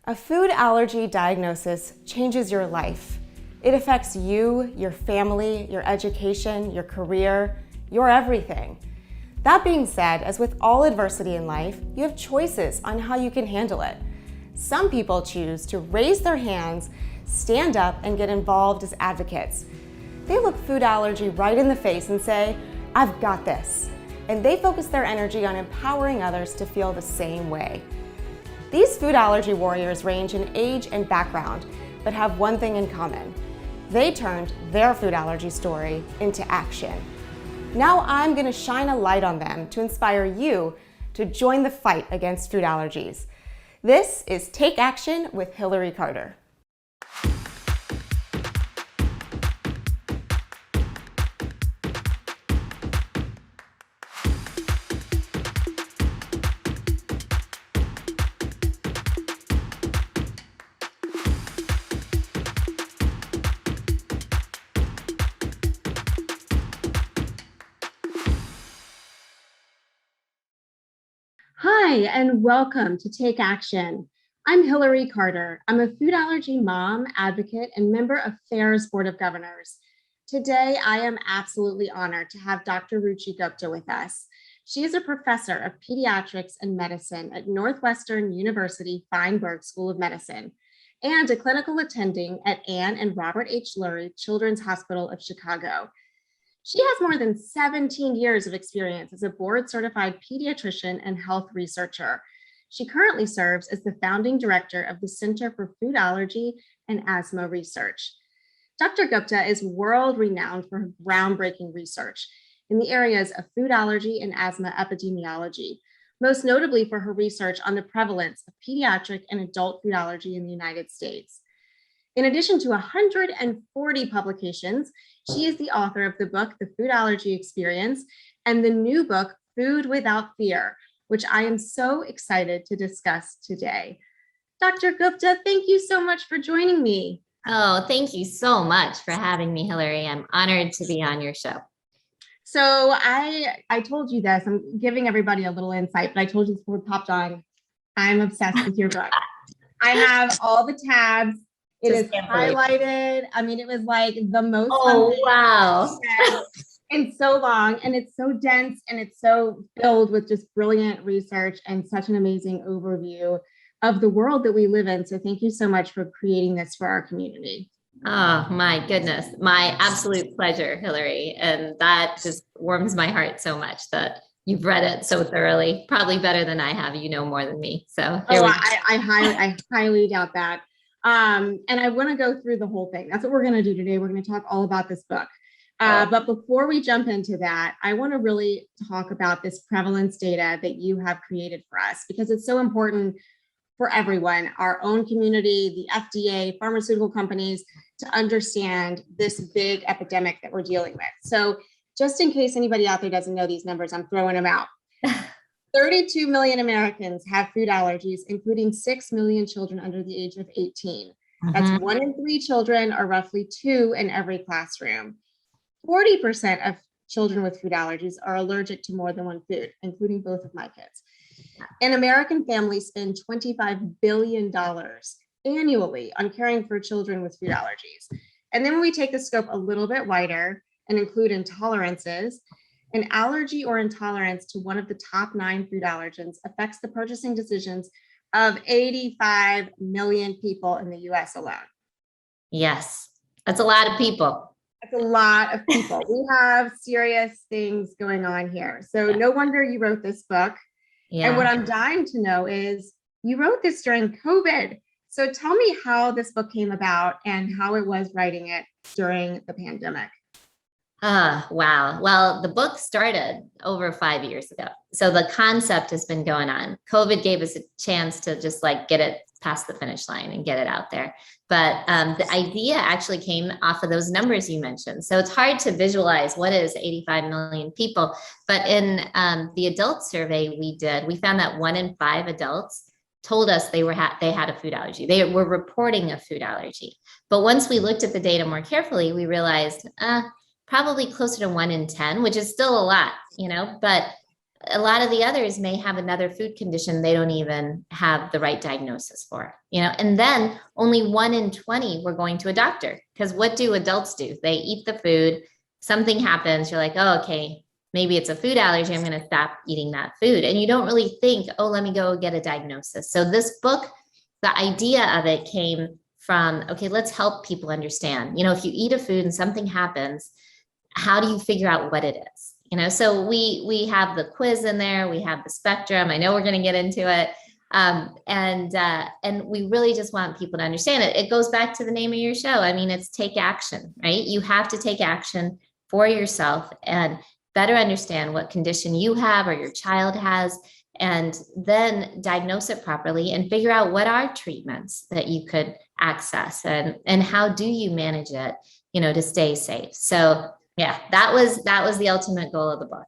A food allergy diagnosis changes your life. It affects you, your family, your education, your career, your everything. That being said, as with all adversity in life, you have choices on how you can handle it. Some people choose to raise their hands, stand up, and get involved as advocates. They look food allergy right in the face and say, "I've got this." And they focus their energy on empowering others to feel the same way. These food allergy warriors range in age and background, but have one thing in common. They turned their food allergy story into action. Now I'm going to shine a light on them to inspire you to join the fight against food allergies. This is Take Action with Hillary Carter. Hi, and welcome to Take Action. I'm Hillary Carter. I'm a food allergy mom, advocate, and member of FAIR's Board of Governors. Today, I am absolutely honored to have Dr. Ruchi Gupta with us. She is a professor of pediatrics and medicine at Northwestern University Feinberg School of Medicine and a clinical attending at Ann and Robert H. Lurie Children's Hospital of Chicago. She has more than 17 years of experience as a board-certified pediatrician and health researcher. She currently serves as the founding director of the Center for Food Allergy and Asthma Research. Dr. Gupta is world-renowned for her groundbreaking research in the areas of food allergy and asthma epidemiology, most notably for her research on the prevalence of pediatric and adult food allergy in the United States. In addition to 140 publications, she is the author of the book, The Food Allergy Experience, and the new book, Food Without Fear, which I am so excited to discuss today. Dr. Gupta, thank you so much for joining me. Oh, thank you so much for having me, Hillary. I'm honored to be on your show. So I told you this, I'm giving everybody a little insight, but I told you this before we popped on, I'm obsessed with your book. I have all the tabs. It is highlighted. I mean, it was like the most fun thing wow. In so long, and it's so dense and it's so filled with just brilliant research and such an amazing overview of the world that we live in. So thank you so much for creating this for our community. Oh my goodness, my absolute pleasure, Hillary. And that just warms my heart so much that you've read it so thoroughly, probably better than I have. You know more than me. So I highly doubt that. And I want to go through the whole thing. That's what we're going to do today. We're going to talk all about this book. But before we jump into that, I want to really talk about this prevalence data that you have created for us, because it's so important for everyone, our own community, the FDA, pharmaceutical companies, to understand this big epidemic that we're dealing with. So just in case anybody out there doesn't know these numbers, I'm throwing them out. 32 million Americans have food allergies, including 6 million children under the age of 18. That's 1 in 3 children, or roughly 2 in every classroom. 40% of children with food allergies are allergic to more than one food, including both of my kids. And American families spend $25 billion annually on caring for children with food allergies. And then when we take the scope a little bit wider and include intolerances, an allergy or intolerance to one of the top 9 food allergens affects the purchasing decisions of 85 million people in the US alone. Yes, that's a lot of people. That's a lot of people. We have serious things going on here. So no wonder you wrote this book. Yeah. And what I'm dying to know is, you wrote this during COVID. So tell me how this book came about and how it was writing it during the pandemic. Wow. Well, the book started over 5 years ago. So the concept has been going on. COVID gave us a chance to just get it past the finish line and get it out there. But the idea actually came off of those numbers you mentioned. So it's hard to visualize what is 85 million people. But in the adult survey we did, we found that 1 in 5 adults told us they had a food allergy. They were reporting a food allergy. But once we looked at the data more carefully, we realized probably closer to 1 in 10, which is still a lot, but a lot of the others may have another food condition they don't even have the right diagnosis for, and then only 1 in 20 were going to a doctor, because what do adults do? They eat the food, something happens, you're like, oh, okay, maybe it's a food allergy, I'm going to stop eating that food. And you don't really think, oh, let me go get a diagnosis. So this book, the idea of it came from, okay, let's help people understand, if you eat a food and something happens, how do you figure out what it is? So we have the quiz in there, we have the spectrum. I know we're going to get into it. And we really just want people to understand it. It goes back to the name of your show. I mean, it's take action, right? You have to take action for yourself and better understand what condition you have or your child has, and then diagnose it properly and figure out what are treatments that you could access, and how do you manage it, to stay safe. So yeah, that was the ultimate goal of the book.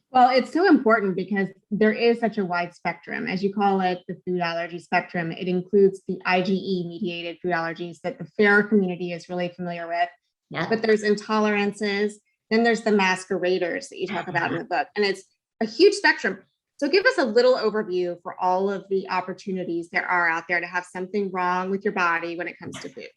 Well, it's so important because there is such a wide spectrum, as you call it, the food allergy spectrum. It includes the IgE mediated food allergies that the FAIR community is really familiar with. Yeah. But there's intolerances. Then there's the masqueraders that you talk about in the book. And it's a huge spectrum. So give us a little overview for all of the opportunities there are out there to have something wrong with your body when it comes to food.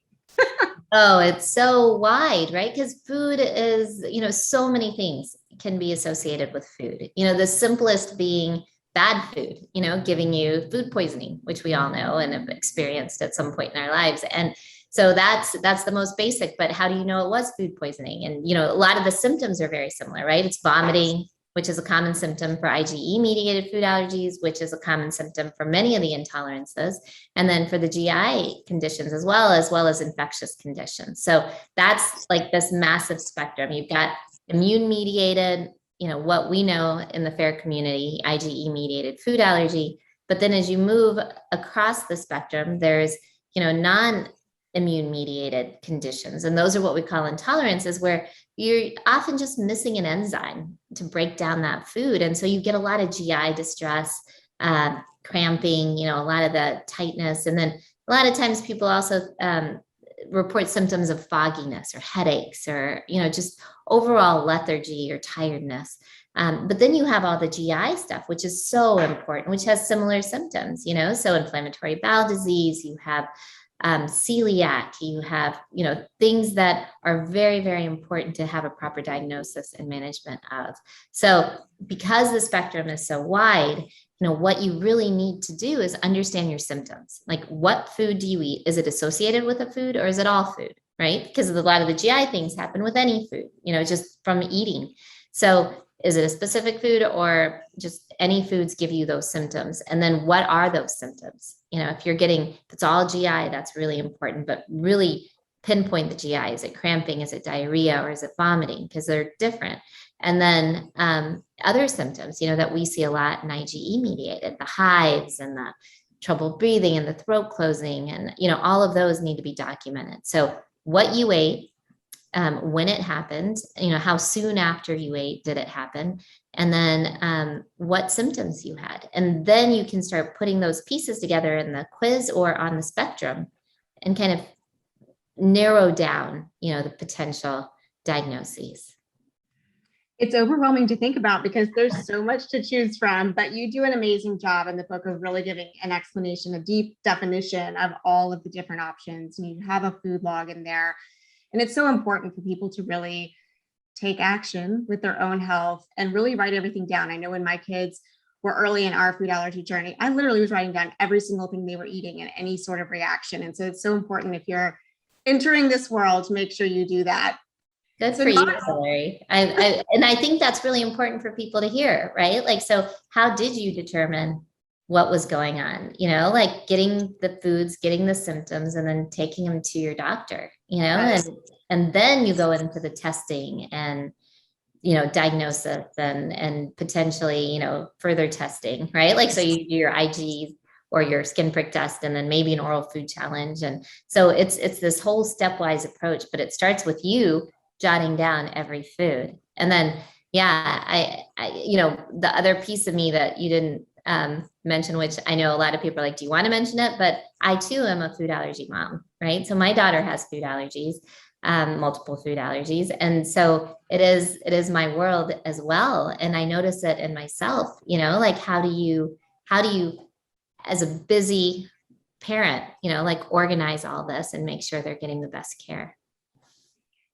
Oh, it's so wide, right? Because food is, so many things can be associated with food. The simplest being bad food, giving you food poisoning, which we all know and have experienced at some point in our lives. And so that's the most basic, but how do you know it was food poisoning? And, a lot of the symptoms are very similar, right? It's vomiting, which is a common symptom for IgE mediated food allergies, which is a common symptom for many of the intolerances. And then for the GI conditions as well as infectious conditions. So that's like this massive spectrum. You've got immune mediated, what we know in the FAIR community, IgE mediated food allergy. But then as you move across the spectrum, there's, non-immune mediated conditions. And those are what we call intolerances, where you're often just missing an enzyme to break down that food. And so you get a lot of GI distress, cramping, a lot of the tightness. And then a lot of times people also report symptoms of fogginess or headaches or, just overall lethargy or tiredness. But then you have all the GI stuff, which is so important, which has similar symptoms, so inflammatory bowel disease, you have celiac, you have, things that are very, very important to have a proper diagnosis and management of. So because the spectrum is so wide, what you really need to do is understand your symptoms. Like, what food do you eat? Is it associated with a food or is it all food, right? Because a lot of the GI things happen with any food, just from eating. So is it a specific food or just any foods give you those symptoms? And then what are those symptoms? If it's all GI, that's really important, but really pinpoint the GI. Is it cramping? Is it diarrhea? Or is it vomiting? Because they're different. And then other symptoms, that we see a lot in IgE mediated, the hives and the trouble breathing and the throat closing, and, all of those need to be documented. So what you ate, when it happened, how soon after you ate did it happen, and then what symptoms you had. And then you can start putting those pieces together in the quiz or on the spectrum and kind of narrow down, the potential diagnoses. It's overwhelming to think about because there's so much to choose from, but you do an amazing job in the book of really giving an explanation, a deep definition of all of the different options. And you have a food log in there. And it's so important for people to really take action with their own health and really write everything down. I know when my kids were early in our food allergy journey, I literally was writing down every single thing they were eating and any sort of reaction. And so it's so important, if you're entering this world, to make sure you do that. Good for you, Hillary. And I think that's really important for people to hear, right? Like, so how did you determine what was going on? Like getting the foods, getting the symptoms, and then taking them to your doctor, right. And then you go into the testing and, diagnosis and potentially, further testing, right? Like, so you do your IG or your skin prick test, and then maybe an oral food challenge. And so it's this whole stepwise approach, but it starts with you jotting down every food. And then, yeah, I the other piece of me that you didn't mention, which I know a lot of people are like, do you want to mention it? But I too am a food allergy mom, right? So my daughter has food allergies, multiple food allergies. And so it is my world as well. And I notice it in myself, like how do you, as a busy parent, like organize all this and make sure they're getting the best care?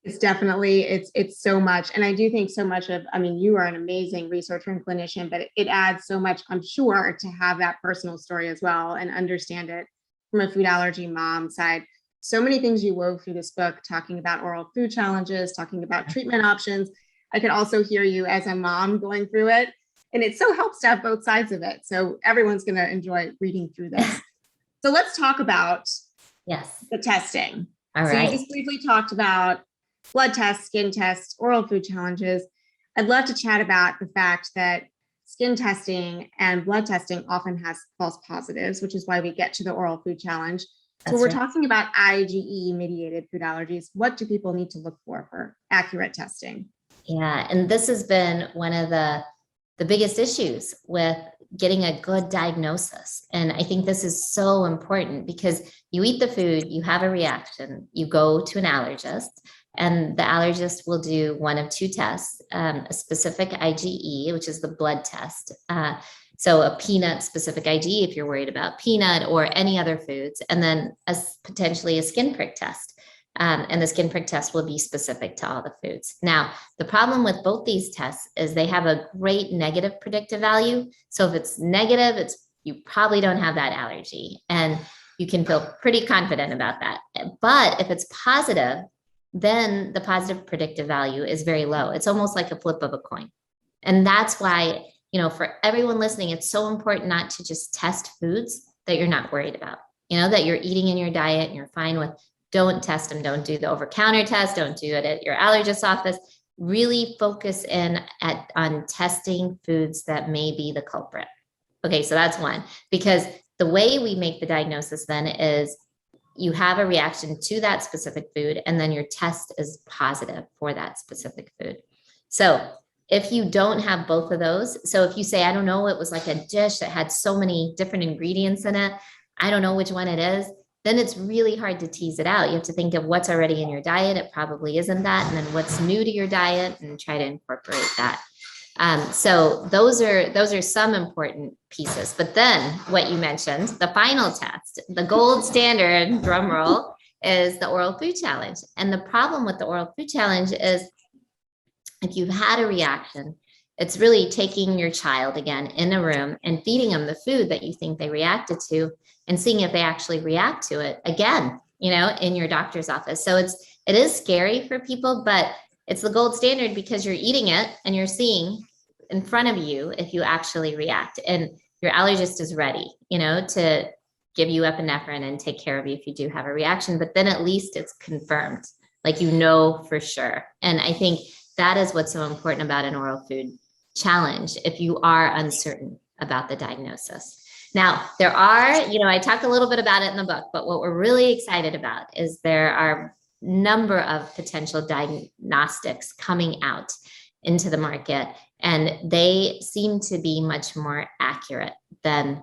It's definitely, it's so much. And I do think so much of, I mean, you are an amazing researcher and clinician, but it adds so much, I'm sure, to have that personal story as well and understand it from a food allergy mom side. So many things you wove through this book, talking about oral food challenges, talking about treatment options. I could also hear you as a mom going through it. And it so helps to have both sides of it. So everyone's going to enjoy reading through this. So let's talk about the testing. All so right. You just briefly talked about blood tests, skin tests, oral food challenges. I'd love to chat about the fact that skin testing and blood testing often has false positives, which is why we get to the oral food challenge. So we're talking about IgE mediated food allergies. What do people need to look for accurate testing? Yeah, and this has been one of the biggest issues with getting a good diagnosis. And I think this is so important because you eat the food, you have a reaction, you go to an allergist, and the allergist will do one of two tests, a specific IgE, which is the blood test. So a peanut specific IgE, if you're worried about peanut or any other foods, and then potentially a skin prick test. And the skin prick test will be specific to all the foods. Now, the problem with both these tests is they have a great negative predictive value. So if it's negative, you probably don't have that allergy, and you can feel pretty confident about that. But if it's positive, then the positive predictive value is very low. It's almost like a flip of a coin. And that's why, for everyone listening, it's so important not to just test foods that you're not worried about, that you're eating in your diet and you're fine with. Don't test them. Don't do the over-counter test. Don't do it at your allergist's office. Really focus in on testing foods that may be the culprit. Okay, so that's one. Because the way we make the diagnosis then is you have a reaction to that specific food, and then your test is positive for that specific food. So if you don't have both of those, so if you say, I don't know, it was like a dish that had so many different ingredients in it, I don't know which one it is, then it's really hard to tease it out. You have to think of what's already in your diet. It probably isn't that. And then what's new to your diet and try to incorporate that. So those are some important pieces. But then what you mentioned, the final test, the gold standard, drum roll, is the oral food challenge. And the problem with the oral food challenge is if you've had a reaction, it's really taking your child again in a room and feeding them the food that you think they reacted to and seeing if they actually react to it again, in your doctor's office. So it is scary for people, but it's the gold standard because you're eating it and you're seeing in front of you if you actually react, and your allergist is ready, to give you epinephrine and take care of you if you do have a reaction, but then at least it's confirmed, like, for sure. And I think that is what's so important about an oral food challenge if you are uncertain about the diagnosis. Now, there are, I talked a little bit about it in the book, but what we're really excited about is there are a number of potential diagnostics coming out into the market, and they seem to be much more accurate than,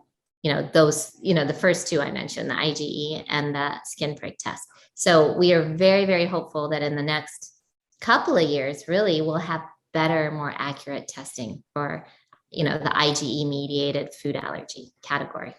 those, the first two I mentioned, the IgE and the skin prick test. So we are very, very hopeful that in the next couple of years, really, we'll have better, more accurate testing for the IgE mediated food allergy category.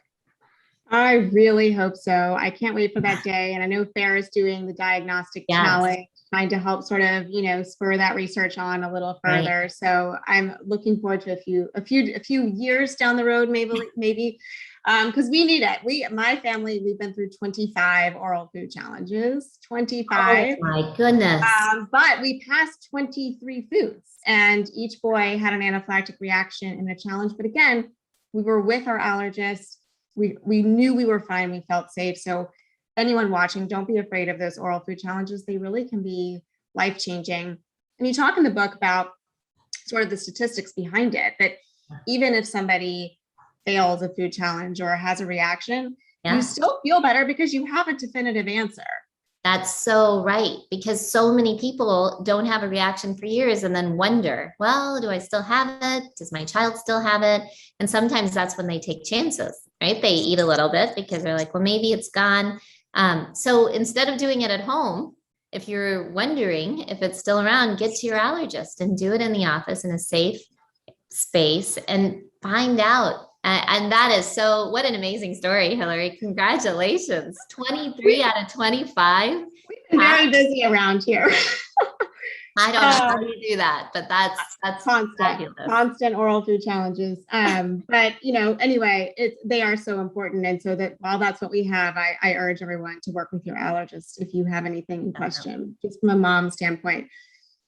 I really hope so. I can't wait for that day. And I know FAIR is doing the diagnostic challenge, trying to help sort of, spur that research on a little further. Right. So I'm looking forward to a few years down the road, maybe, because we need it. My family, we've been through 25 oral food challenges, 25. Oh my goodness. But we passed 23 foods, and each boy had an anaphylactic reaction in the challenge. But again, we were with our allergist. We knew we were fine. We felt safe. So anyone watching, don't be afraid of those oral food challenges. They really can be life-changing. And you talk in the book about sort of the statistics behind it, that even if somebody fails a food challenge or has a reaction, you still feel better because you have a definitive answer. That's so right, because so many people don't have a reaction for years and then wonder, well, do I still have it? Does my child still have it? And sometimes that's when they take chances, right? They eat a little bit because they're like, well, maybe it's gone. So instead of doing it at home, if you're wondering if it's still around, get to your allergist and do it in the office in a safe space and find out. And that is so, what an amazing story, Hillary. Congratulations. 23 out of 25. We've been very busy around here. I don't know how you do that, but that's constant oral food challenges. But anyway, they are so important. And so that while that's what we have, I urge everyone to work with your allergist if you have anything in question, just from a mom standpoint.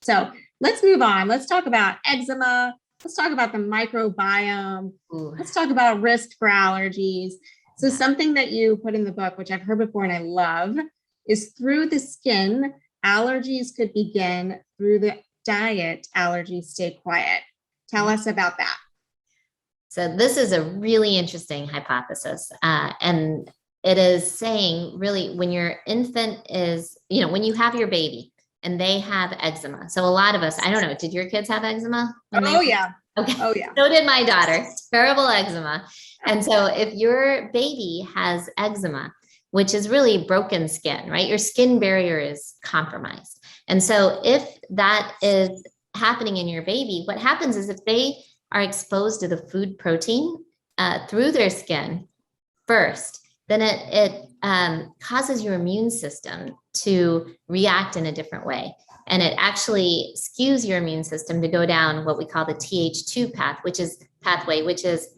So let's move on. Let's talk about eczema. Let's talk about the microbiome. Ooh. Let's talk about risk for allergies. So something that you put in the book, which I've heard before and I love, is through the skin, allergies could begin. Through the diet, allergies stay quiet. Tell us about that. So this is a really interesting hypothesis. And it is saying really when your infant is, when you have your baby, and they have eczema. So a lot of us, I don't know, did your kids have eczema? Yeah. Okay. Oh, yeah. So did my daughter. Terrible eczema. And so if your baby has eczema, which is really broken skin, right? Your skin barrier is compromised. And so if that is happening in your baby, what happens is if they are exposed to the food protein through their skin first, then it causes your immune system to react in a different way. And it actually skews your immune system to go down what we call the Th2 pathway, which is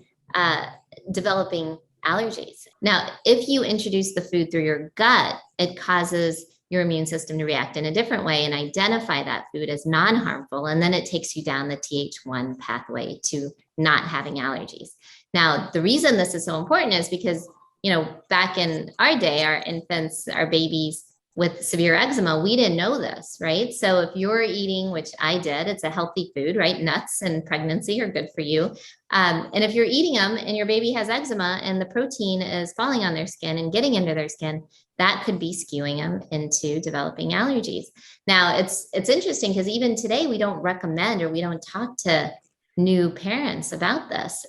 developing allergies. Now, if you introduce the food through your gut, it causes your immune system to react in a different way and identify that food as non-harmful. And then it takes you down the Th1 pathway to not having allergies. Now, the reason this is so important is because back in our day, our infants, our babies with severe eczema, we didn't know this, right? So if you're eating, which I did, it's a healthy food, right? Nuts and pregnancy are good for you. And if you're eating them and your baby has eczema and the protein is falling on their skin and getting into their skin, that could be skewing them into developing allergies. Now, it's interesting because even today, we don't recommend or we don't talk to new parents about this.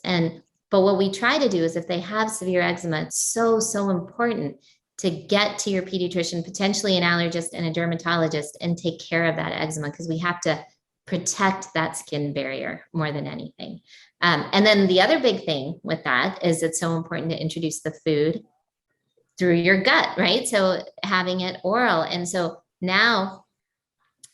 But what we try to do is if they have severe eczema, it's so, so important to get to your pediatrician, potentially an allergist and a dermatologist, and take care of that eczema because we have to protect that skin barrier more than anything. And then the other big thing with that is it's so important to introduce the food through your gut, right? So having it oral. And so now,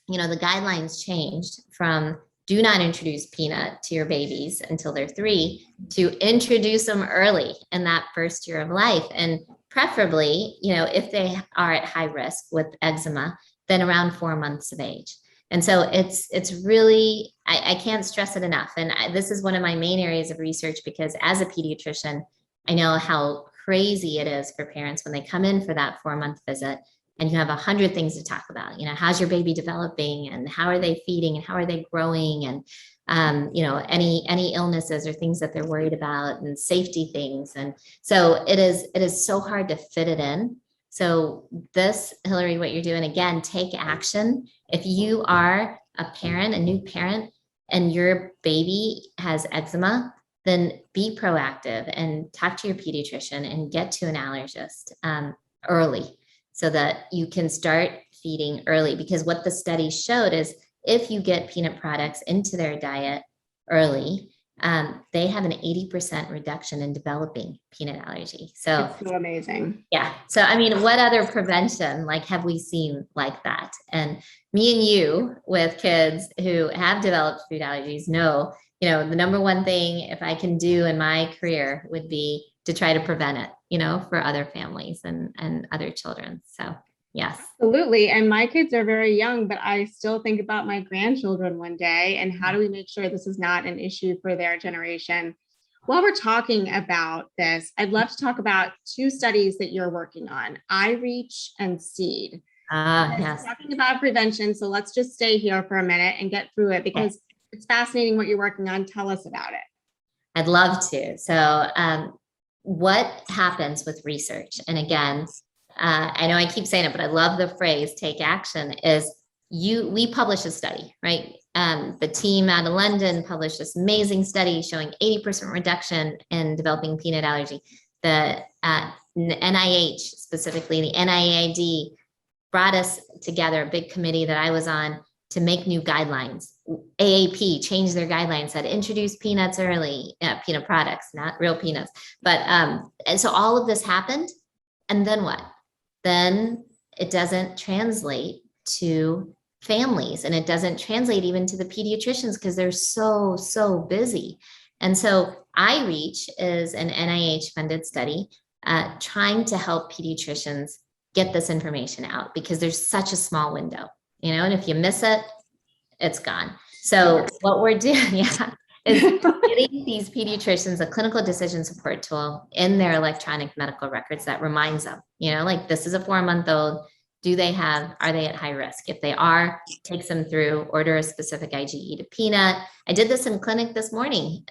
the guidelines changed from do not introduce peanut to your babies until they're 3 to introduce them early in that first year of life. And preferably, if they are at high risk with eczema, then around 4 months of age. And so it's really, I can't stress it enough. And this is one of my main areas of research because as a pediatrician, I know how crazy it is for parents when they come in for that 4-month visit and you have 100 things to talk about. How's your baby developing and how are they feeding and how are they growing and any illnesses or things that they're worried about and safety things. And so it is so hard to fit it in. So this, Hillary, what you're doing, again, take action. If you are a parent, a new parent, and your baby has eczema, then be proactive and talk to your pediatrician and get to an allergist early so that you can start feeding early. Because what the study showed is if you get peanut products into their diet early, they have an 80% reduction in developing peanut allergy. So it's so amazing. Yeah. So, what other prevention have we seen like that? And me and you with kids who have developed food allergies know, the number one thing if I can do in my career would be to try to prevent it, for other families and other children. So yes. Absolutely. And my kids are very young, but I still think about my grandchildren one day and how do we make sure this is not an issue for their generation? While we're talking about this, I'd love to talk about 2 studies that you're working on, iReach and SEED. Yes. Talking about prevention. So let's just stay here for a minute and get through it because it's fascinating what you're working on. Tell us about it. I'd love to. So what happens with research? And again, I know I keep saying it, but I love the phrase take action is we published a study, right? The team out of London published this amazing study showing 80% reduction in developing peanut allergy. The NIH, specifically the NIAID, brought us together, a big committee that I was on, to make new guidelines. AAP changed their guidelines, said introduce peanuts early, peanut products, not real peanuts. But and so all of this happened. And then what? Then it doesn't translate to families, and it doesn't translate even to the pediatricians because they're so busy. And so iReach is an NIH funded study trying to help pediatricians get this information out because there's such a small window, and if you miss it, it's gone. So what we're doing, is getting these pediatricians a clinical decision support tool in their electronic medical records that reminds them, like this is a 4-month-old. Are they at high risk? If they are, takes them through, order a specific IgE to peanut. I did this in clinic this morning.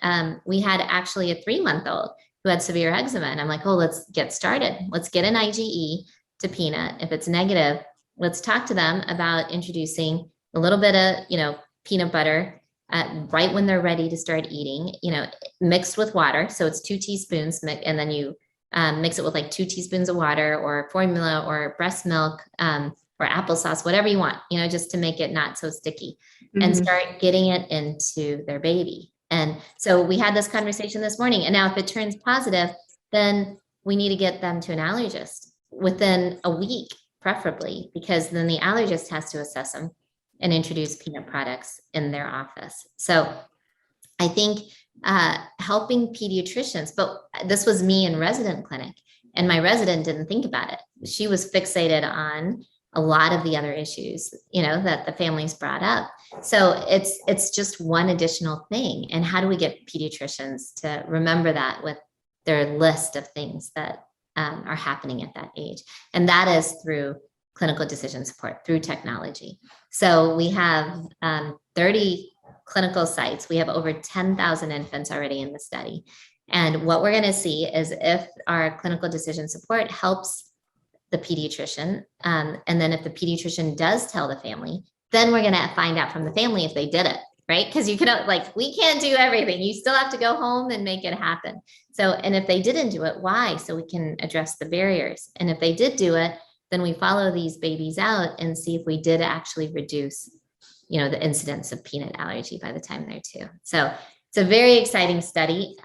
We had actually a 3-month-old who had severe eczema. And I'm like, oh, let's get started. Let's get an IgE to peanut. If it's negative, let's talk to them about introducing a little bit of, peanut butter right when they're ready to start eating, mixed with water. So it's 2 teaspoons, and then you mix it with like 2 teaspoons of water or formula or breast milk or applesauce, whatever you want, just to make it not so sticky, and start getting it into their baby. And so we had this conversation this morning. And now if it turns positive, then we need to get them to an allergist within a week, preferably, because then the allergist has to assess them and introduce peanut products in their office. So I think helping pediatricians, but this was me in resident clinic, and my resident didn't think about it. She was fixated on a lot of the other issues, that the families brought up. So it's just one additional thing. And how do we get pediatricians to remember that with their list of things that are happening at that age? And that is through clinical decision support, through technology. So we have 30 clinical sites. We have over 10,000 infants already in the study. And what we're going to see is if our clinical decision support helps the pediatrician, and then if the pediatrician does tell the family, then we're going to find out from the family if they did it, right? Because you can, we can't do everything. You still have to go home and make it happen. So, and if they didn't do it, why? So we can address the barriers. And if they did do it, then we follow these babies out and see if we did actually reduce, the incidence of peanut allergy by the time they're 2. So it's a very exciting study.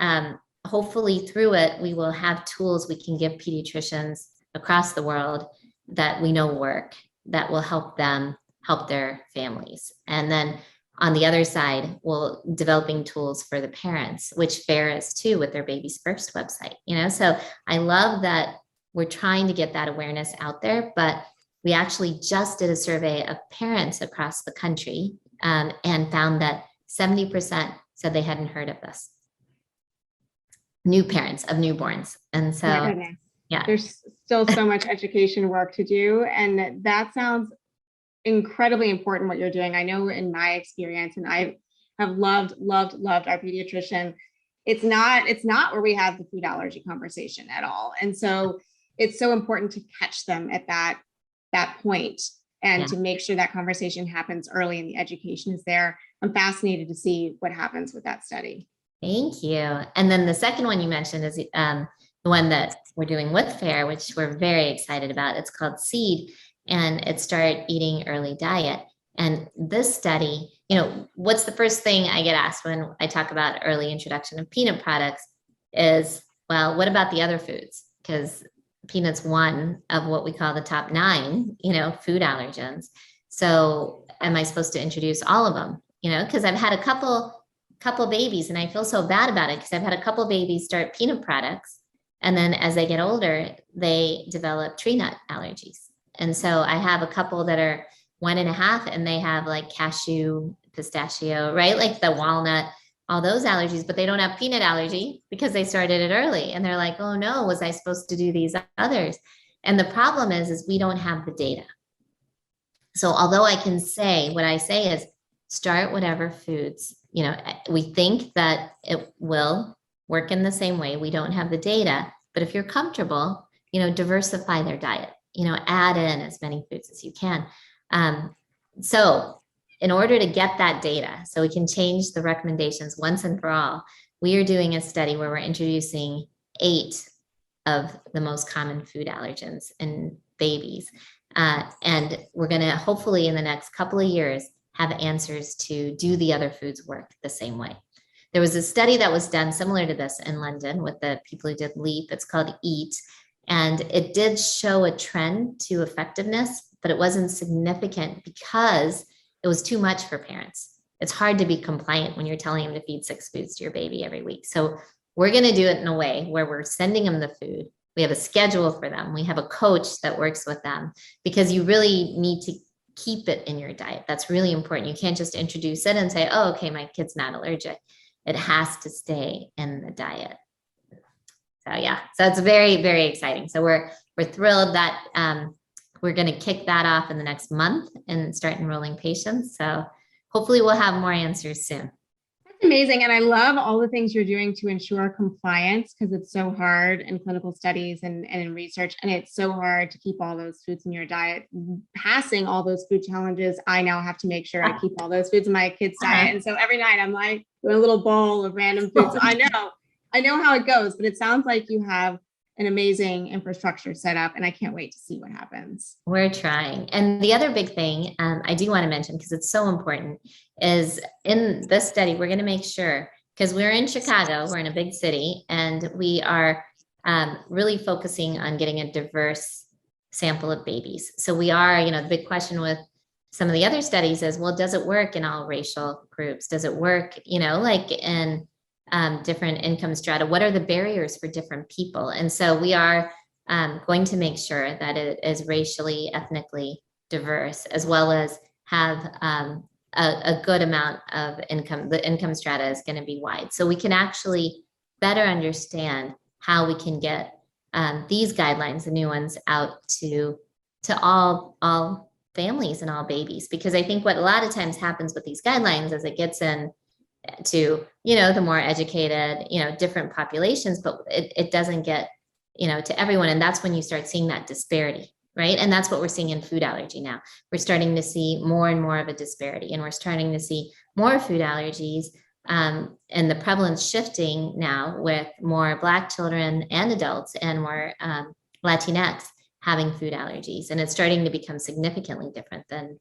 Hopefully through it, we will have tools we can give pediatricians across the world that we know work, that will help them help their families. And then on the other side, we're developing tools for the parents, which FAIR is too with their Babies First website. So I love that we're trying to get that awareness out there, but we actually just did a survey of parents across the country and found that 70% said they hadn't heard of this. New parents of newborns. And so, there's still so much education work to do. And that sounds incredibly important what you're doing. I know in my experience, and I have loved our pediatrician. It's not where we have the food allergy conversation at all. And so it's so important to catch them at that point and to make sure that conversation happens early and the education is there. I'm fascinated to see what happens with that study. Thank you. And then the second one you mentioned is the one that we're doing with FAIR, which we're very excited about. It's called SEED, and it's Start Eating Early Diet. And this study, what's the first thing I get asked when I talk about early introduction of peanut products is, well, what about the other foods? Because peanut's one of what we call the top 9, food allergens. So am I supposed to introduce all of them? Because I've had a couple babies, and I feel so bad about it because I've had a couple babies start peanut products, and then as they get older, they develop tree nut allergies. And so I have a couple that are 1.5, and they have like cashew, pistachio, right? Like the walnut, all those allergies, but they don't have peanut allergy because they started it early. And they're like, oh no, was I supposed to do these others? And the problem is we don't have the data. So although I can say, what I say is start whatever foods, we think that it will work in the same way. We don't have the data, but if you're comfortable, diversify their diet. add in as many foods as you can. So in order to get that data, so we can change the recommendations once and for all, we are doing a study where we're introducing 8 of the most common food allergens in babies. And we're going to hopefully in the next couple of years have answers to do the other foods work the same way. There was a study that was done similar to this in London with the people who did LEAP. It's called EAT. And it did show a trend to effectiveness, but it wasn't significant because it was too much for parents. It's hard to be compliant when you're telling them to feed 6 foods to your baby every week. So we're going to do it in a way where we're sending them the food. We have a schedule for them. We have a coach that works with them, because you really need to keep it in your diet. That's really important. You can't just introduce it and say, oh, okay, my kid's not allergic. It has to stay in the diet. So yeah, so it's very, very exciting. So we're thrilled that we're going to kick that off in the next month and start enrolling patients. So hopefully we'll have more answers soon. That's amazing. And I love all the things you're doing to ensure compliance, because it's so hard in clinical studies and in research. And it's so hard to keep all those foods in your diet. Passing all those food challenges, I now have to make sure I keep all those foods in my kids' diet. And so every night I'm like doing a little bowl of random foods. So I know how it goes, but it sounds like you have an amazing infrastructure set up, and I can't wait to see what happens. We're trying. And the other big thing I do want to mention, because it's so important, is in this study, we're going to make sure, because we're in Chicago, we're in a big city, and we are really focusing on getting a diverse sample of babies. So we are, the big question with some of the other studies is, well, does it work in all racial groups? Does it work, like in different income strata? What are the barriers for different people? And so we are going to make sure that it is racially, ethnically diverse, as well as have a good amount of income. The income strata is going to be wide. So we can actually better understand how we can get these guidelines, the new ones, out to all families and all babies. Because I think what a lot of times happens with these guidelines is it gets in to, the more educated, different populations, but it doesn't get, to everyone. And that's when you start seeing that disparity, right? And that's what we're seeing in food allergy now. We're starting to see more and more of a disparity, and we're starting to see more food allergies and the prevalence shifting now with more Black children and adults and more Latinx having food allergies. And it's starting to become significantly different than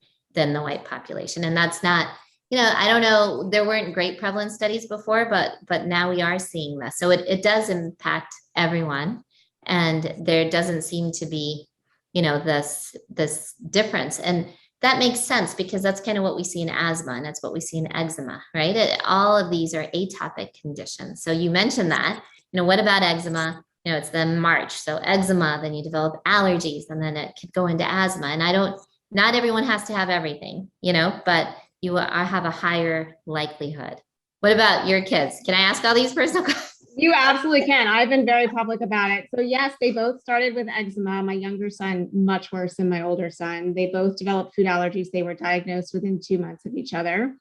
the white population. And that's not, I don't know, there weren't great prevalence studies before, but now we are seeing this. So it does impact everyone. And there doesn't seem to be, this difference. And that makes sense, because that's kind of what we see in asthma, and that's what we see in eczema, right? All of these are atopic conditions. So you mentioned that, what about eczema? It's the march. So eczema, then you develop allergies, and then it could go into asthma. And not everyone has to have everything, but you have a higher likelihood. What about your kids? Can I ask all these personal questions? You absolutely can. I've been very public about it. So yes, they both started with eczema. My younger son, much worse than my older son. They both developed food allergies. They were diagnosed within 2 months of each other.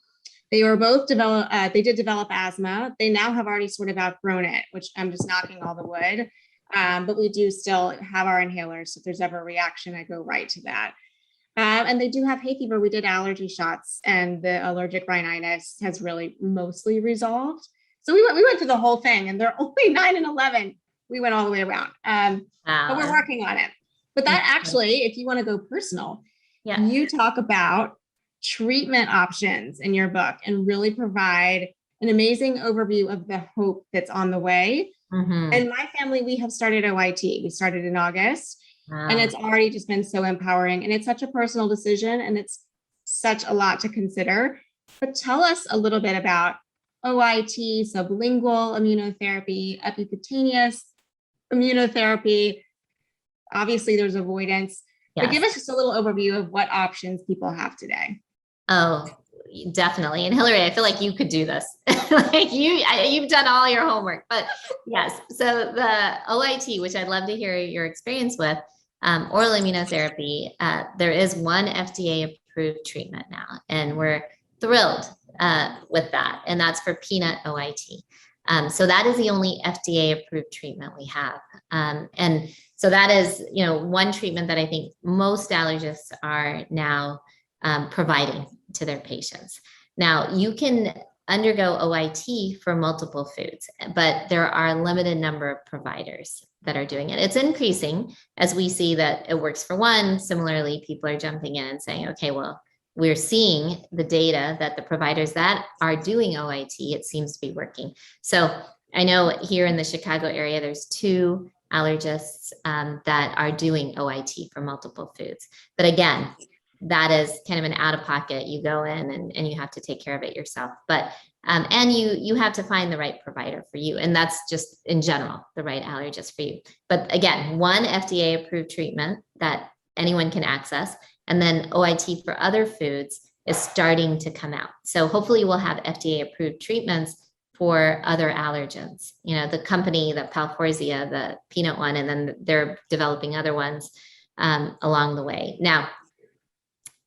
They were both they did develop asthma. They now have already sort of outgrown it, which I'm just knocking all the wood. But we do still have our inhalers. So if there's ever a reaction, I go right to that. And they do have hay fever. We did allergy shots, and the allergic rhinitis has really mostly resolved. So we went through the whole thing, and they're only 9 and 11. We went all the way around, but we're working on it. But that actually, if you want to go personal, you talk about treatment options in your book and really provide an amazing overview of the hope that's on the way. Mm-hmm. In my family, we have started OIT. We started in August. Wow. And it's already just been so empowering, and it's such a personal decision, and it's such a lot to consider. But tell us a little bit about OIT, sublingual immunotherapy, epicutaneous immunotherapy. Obviously, there's avoidance. Yes. But give us just a little overview of what options people have today. Oh, definitely. And Hillary, I feel like you could do this. Like you've done all your homework. But yes, so the OIT, which I'd love to hear your experience with, oral immunotherapy, there is one FDA-approved treatment now, and we're thrilled with that. And that's for peanut OIT. So that is the only FDA approved treatment we have. And so that is, one treatment that I think most allergists are now providing to their patients. Now, you can undergo OIT for multiple foods, but there are a limited number of providers that are doing it. It's increasing as we see that it works for one. Similarly, people are jumping in and saying, okay, well, we're seeing the data that the providers that are doing OIT, it seems to be working. So I know here in the Chicago area, there's 2 allergists that are doing OIT for multiple foods. But again, that is kind of an out of pocket. You go in and you have to take care of it yourself. But and you have to find the right provider for you. And that's just in general, the right allergist for you. But again, one FDA approved treatment that anyone can access. And then OIT for other foods is starting to come out. So hopefully we'll have FDA approved treatments for other allergens. The company, the Palforzia, the peanut one, and then they're developing other ones along the way. Now,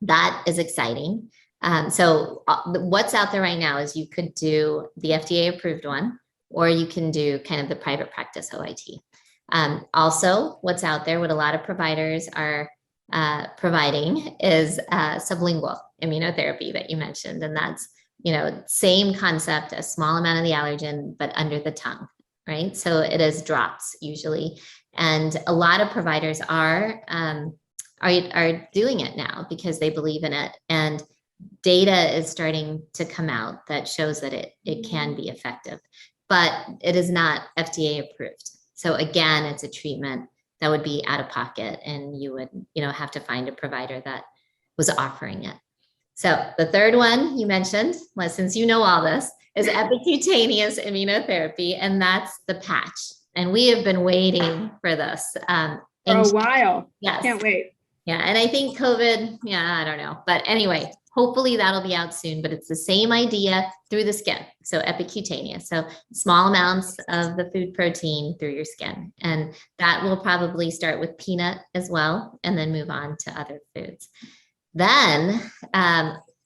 that is exciting. So what's out there right now is you could do the FDA approved one, or you can do kind of the private practice OIT. Also, what's out there, what a lot of providers are providing is sublingual immunotherapy that you mentioned. And that's, same concept, a small amount of the allergen, but under the tongue, right? So it is drops usually. And a lot of providers are doing it now because they believe in it. And data is starting to come out that shows that it can be effective, but it is not FDA approved. So again, it's a treatment that would be out of pocket, and you would, have to find a provider that was offering it. So the third one you mentioned, well, since you know all this, is epicutaneous immunotherapy, and that's the patch. And we have been waiting for this. For a while. Yes. Can't wait. Yeah. And I think COVID, I don't know. But anyway, hopefully that'll be out soon, but it's the same idea through the skin. So epicutaneous, so small amounts of the food protein through your skin. And that will probably start with peanut as well, and then move on to other foods. Then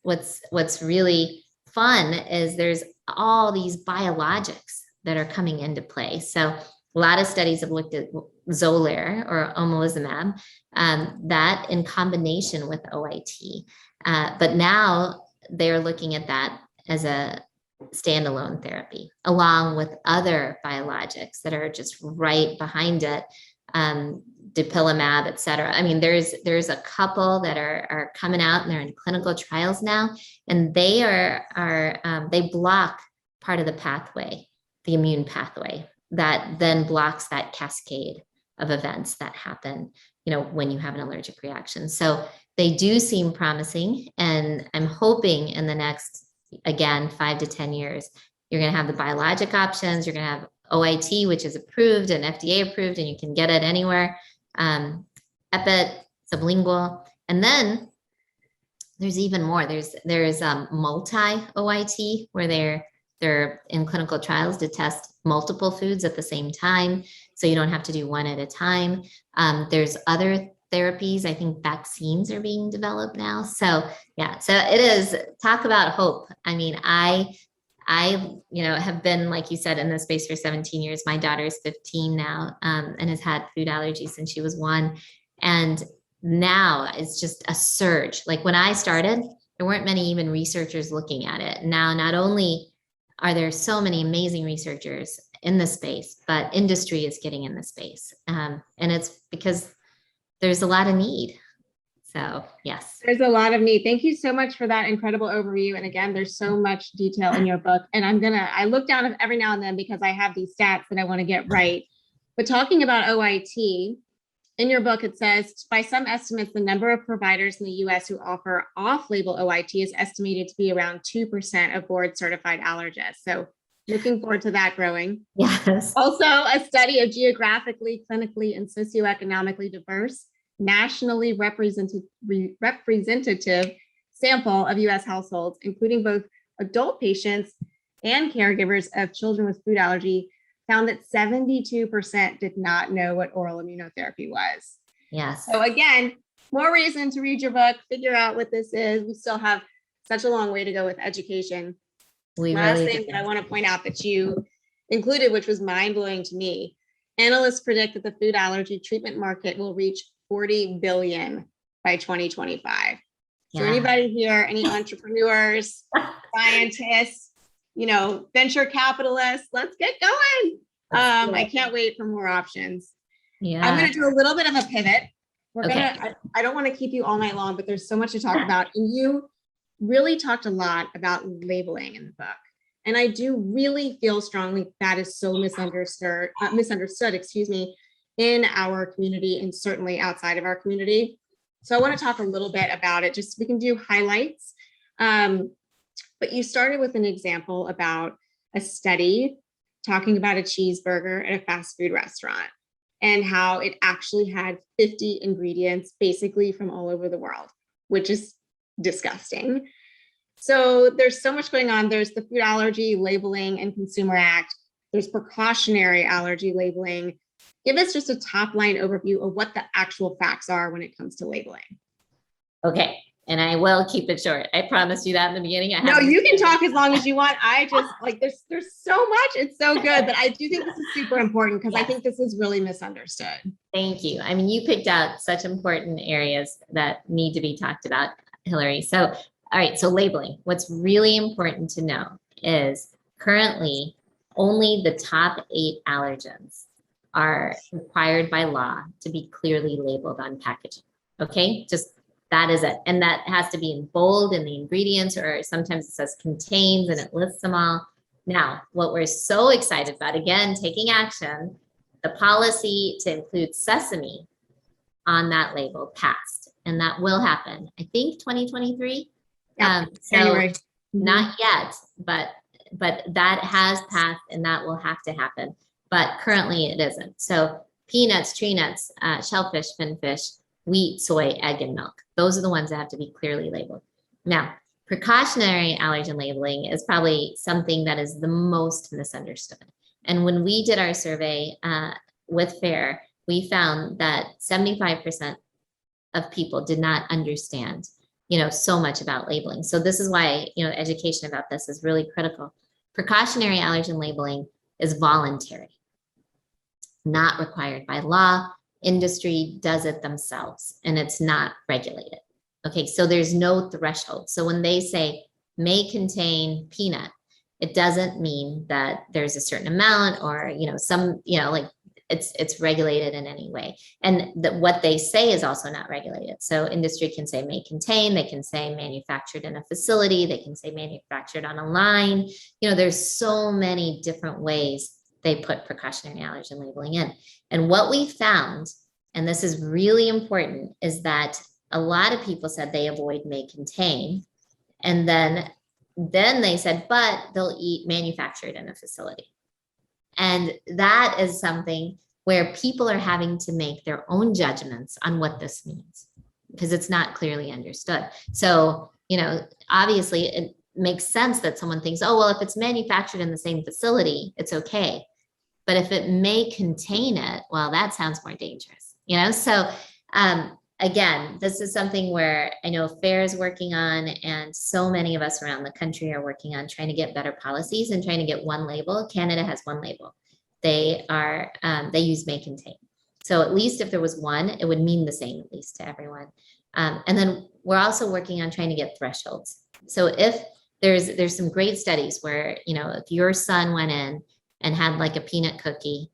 what's really fun is there's all these biologics that are coming into play. So a lot of studies have looked at Xolair or omalizumab, that in combination with OIT. But now they're looking at that as a standalone therapy, along with other biologics that are just right behind it, dupilumab, et cetera. I mean, there's a couple that are coming out and they're in clinical trials now, and they they block part of the pathway, the immune pathway, that then blocks that cascade of events that happen, when you have an allergic reaction. So they do seem promising, and I'm hoping in the next, again, 5 to 10 years, you're going to have the biologic options. You're going to have OIT, which is approved and FDA approved, and you can get it anywhere. Epit, sublingual, and then there's even more. There's multi-OIT, where they're in clinical trials to test multiple foods at the same time, so you don't have to do one at a time. There's other therapies. I think vaccines are being developed now. So yeah, so it is, talk about hope. I mean, I have been, like you said, in this space for 17 years. My daughter is 15 now, and has had food allergies since she was 1. And now it's just a surge. Like when I started, there weren't many even researchers looking at it. Now, not only are there so many amazing researchers in the space, but industry is getting in the space. And it's because there's a lot of need. So yes. There's a lot of need. Thank you so much for that incredible overview. And again, there's so much detail in your book. And I look down every now and then because I have these stats that I want to get right. But talking about OIT, in your book, it says, by some estimates, the number of providers in the US who offer off-label OIT is estimated to be around 2% of board-certified allergists. So looking forward to that growing. Yes. Also, a study of geographically, clinically, and socioeconomically diverse, nationally representative sample of US households, including both adult patients and caregivers of children with food allergy, found that 72% did not know what oral immunotherapy was. Yes. So again, more reason to read your book, figure out what this is. We still have such a long way to go with education. Last thing that I want to point out that you included, which was mind-blowing to me. Analysts predict that the food allergy treatment market will reach 40 billion by 2025. So anybody here, any entrepreneurs, scientists, venture capitalists, let's get going. I can't wait for more options. I'm going to do a little bit of a pivot. I don't want to keep you all night long, but there's so much to talk about. And you really talked a lot about labeling in the book. And I do really feel strongly that is so misunderstood, in our community and certainly outside of our community. So I want to talk a little bit about it, just so we can do highlights. But you started with an example about a study talking about a cheeseburger at a fast food restaurant and how it actually had 50 ingredients basically from all over the world, which is disgusting. So there's so much going on. There's the Food Allergy Labeling and Consumer Act. There's precautionary allergy labeling. Give us just a top line overview of what the actual facts are when it comes to labeling. Okay. And I will keep it short. I promised you that in the beginning. No, you can talk as long as you want. I just there's so much. It's so good. But I do think this is super important because I think this is really misunderstood. Thank you. I mean, you picked out such important areas that need to be talked about, Hillary. So, all right. So labeling, what's really important to know is currently only the top 8 allergens are required by law to be clearly labeled on packaging. Okay. Just that is it. And that has to be in bold in the ingredients, or sometimes it says contains and it lists them all. Now, what we're so excited about, again, taking action, the policy to include sesame on that label passed, and that will happen. I think 2023. January. Not yet, but that has passed and that will have to happen. But currently it isn't. So peanuts, tree nuts, shellfish, finfish, wheat, soy, egg, and milk. Those are the ones that have to be clearly labeled. Now, precautionary allergen labeling is probably something that is the most misunderstood. And when we did our survey with FAIR, we found that 75% of people did not understand, so much about labeling. So this is why, education about this is really critical. Precautionary allergen labeling is voluntary, not required by law. Industry does it themselves and it's not regulated. Okay, so there's no threshold. So when they say may contain peanut, it doesn't mean that there's a certain amount or, it's regulated in any way. And what they say is also not regulated. So industry can say may contain, they can say manufactured in a facility, they can say manufactured on a line. There's so many different ways they put precautionary allergen labeling in. And what we found, and this is really important, is that a lot of people said they avoid may contain. And then they said, but they'll eat manufactured in a facility. And that is something where people are having to make their own judgments on what this means because it's not clearly understood. So, obviously it makes sense that someone thinks, oh, well, if it's manufactured in the same facility, it's okay. But if it may contain it, well, that sounds more dangerous, So again, this is something where I know FAIR is working on, and so many of us around the country are working on trying to get better policies and trying to get one label. Canada has one label. They use may contain. So at least if there was one, it would mean the same, at least to everyone. And then we're also working on trying to get thresholds. So if there's some great studies where, if your son went in and had like a peanut cookie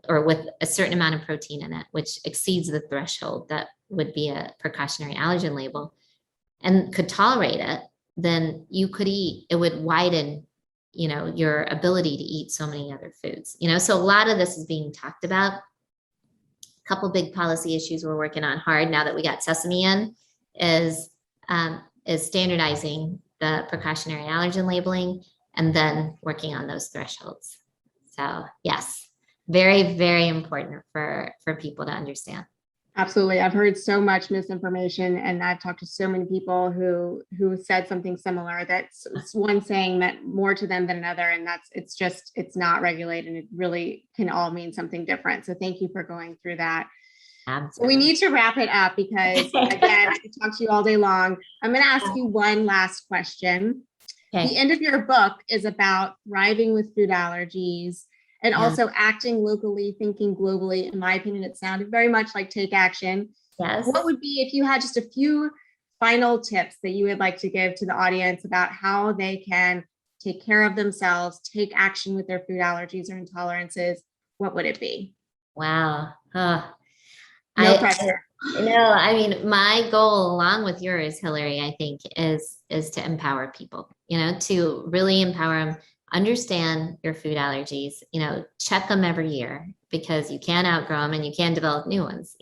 or with a certain amount of protein in it, which exceeds the threshold that would be a precautionary allergen label, and could tolerate it, then you could eat, it would widen, your ability to eat so many other foods, so a lot of this is being talked about. A couple big policy issues we're working on hard now that we got sesame in is standardizing the precautionary allergen labeling and then working on those thresholds. So yes, very, very important for people to understand. Absolutely. I've heard so much misinformation, and I've talked to so many people who said something similar. That's one saying that more to them than another, and it's not regulated, and it really can all mean something different. So thank you for going through that. So we need to wrap it up because again, I could talk to you all day long. I'm going to ask you one last question. The end of your book is about thriving with food allergies and also acting locally, thinking globally. In my opinion, it sounded very much like Take Action. Yes. What would be, if you had just a few final tips that you would like to give to the audience about how they can take care of themselves, take action with their food allergies or intolerances, what would it be? Wow. No pressure. I mean, my goal along with yours, Hillary, I think is to empower people, to really empower them, understand your food allergies, check them every year because you can outgrow them and you can develop new ones,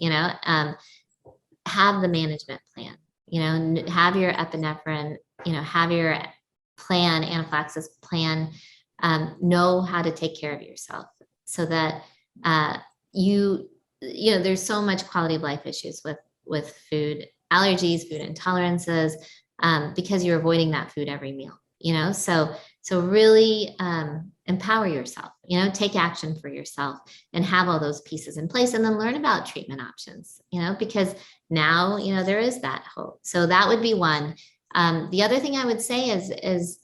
have the management plan, have your epinephrine, have your plan, anaphylaxis plan, know how to take care of yourself so that there's so much quality of life issues with food allergies, food intolerances, because you're avoiding that food every meal, so really empower yourself, take action for yourself and have all those pieces in place and then learn about treatment options, because now, there is that hope. So that would be one. The other thing I would say is,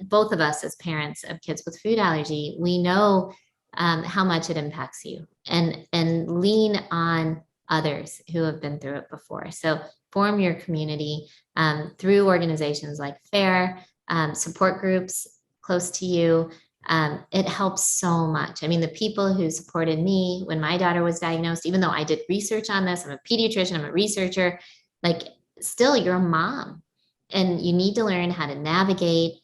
both of us as parents of kids with food allergy, we know how much it impacts you and lean on others who have been through it before. So form your community through organizations like FAIR, support groups close to you. It helps so much. I mean, the people who supported me when my daughter was diagnosed, even though I did research on this, I'm a pediatrician, I'm a researcher, like still you're a mom and you need to learn how to navigate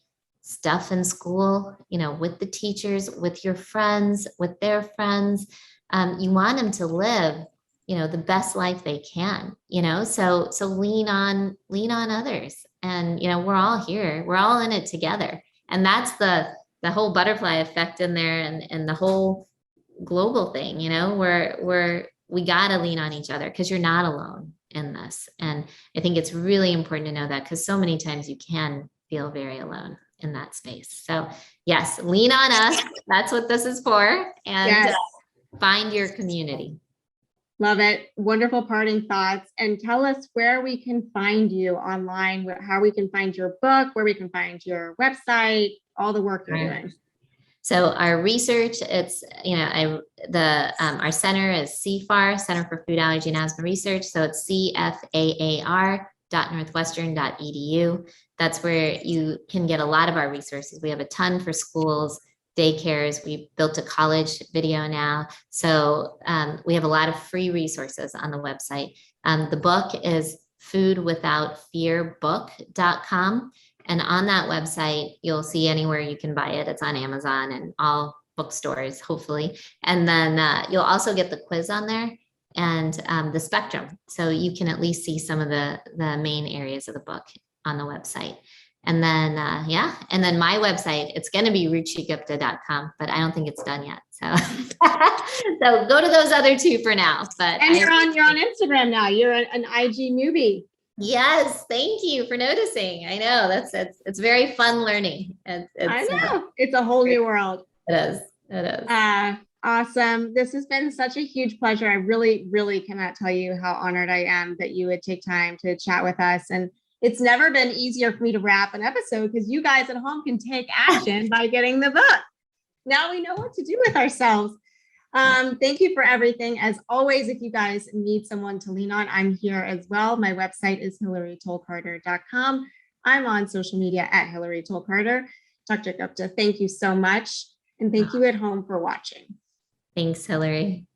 stuff in school, with the teachers, with your friends, with their friends. You want them to live, the best life they can, so lean on others. And, we're all here, we're all in it together. And that's the whole butterfly effect in there and the whole global thing, where we got to lean on each other because you're not alone in this. And I think it's really important to know that because so many times you can feel very alone in that space. So yes, lean on us. That's what this is for. And find your community. Love it. Wonderful parting thoughts. And tell us where we can find you online, how we can find your book, where we can find your website, all the work you're doing. So our research, it's, our center is CFAR, Center for Food Allergy and Asthma Research. So it's cfaar.northwestern.edu. That's where you can get a lot of our resources. We have a ton for schools, daycares. We built a college video now. So we have a lot of free resources on the website. The book is foodwithoutfearbook.com. And on that website, you'll see anywhere you can buy it. It's on Amazon and all bookstores, hopefully. And then you'll also get the quiz on there and the spectrum. So you can at least see some of the main areas of the book on the website. And then, and then my website, it's going to be ruchigupta.com, but I don't think it's done yet. So, so go to those other two for now. But and you're on Instagram now. You're an IG newbie. Yes, thank you for noticing. I know it's very fun learning. I know it's a whole new world. It is. Awesome. This has been such a huge pleasure. I really, really cannot tell you how honored I am that you would take time to chat with us. And it's never been easier for me to wrap an episode because you guys at home can take action by getting the book. Now we know what to do with ourselves. Thank you for everything. As always, if you guys need someone to lean on, I'm here as well. My website is hillarytolcarter.com. I'm on social media at Hillary Tolcarter. Dr. Gupta, thank you so much. And thank you at home for watching. Thanks, Hillary.